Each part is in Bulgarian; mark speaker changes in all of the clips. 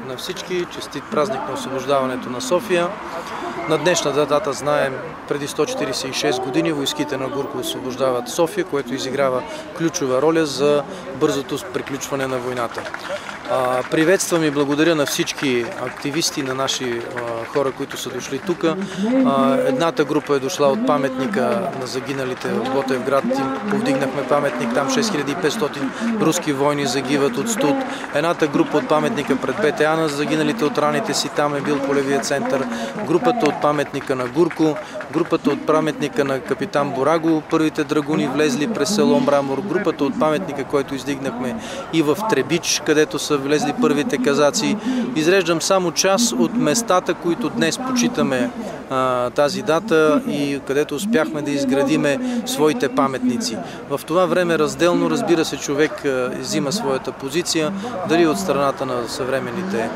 Speaker 1: на всички, честит празник на освобождаването на София. На днешната дата знаем, преди 146 години войските на Гурко освобождават София, което изиграва ключова роля за бързото приключване на войната. Приветствам и благодаря на всички активисти, на наши хора, които са дошли тук. Едната група е дошла от паметника на загиналите в Ботевград. Повдигнахме паметник, там 6500 руски войни загиват от студ. Едната група от паметника пред БТА на загиналите от раните си, там е бил полевия център. Групата от паметника на Гурко, групата от паметника на капитан Бораго, първите драгуни влезли през село Мрамор, групата от паметника, който издигнахме и в Требич, където са влезли първите казаци. Изреждам само част от местата, които днес почитаме тази дата и където успяхме да изградиме своите паметници. В това време разделно, разбира се, човек взима своята позиция, дали от страната на съвременните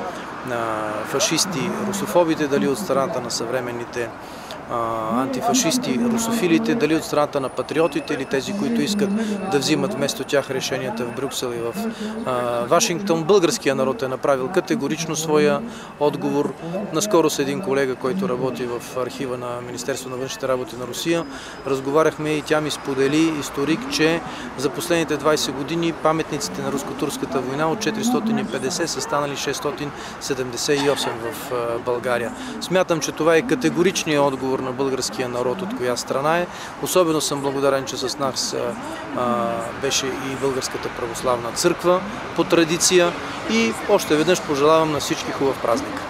Speaker 1: фашисти, русофобите, дали от страната на съвременните антифашисти, русофилите, дали от страната на патриотите или тези, които искат да взимат вместо тях решенията в Брюксел и в Вашингтон. Българският народ е направил категорично своя отговор. Наскоро с един колега, който работи в архива на Министерството на външните работи на Русия, разговаряхме и тя ми сподели, историк, че за последните 20 години паметниците на руско-турската война от 450 са станали 678 в България. Смятам, че това е категоричният отговор на българския народ, от коя страна е. Особено съм благодарен, че с нас беше и Българската православна църква по традиция и още веднъж пожелавам на всички хубав празник.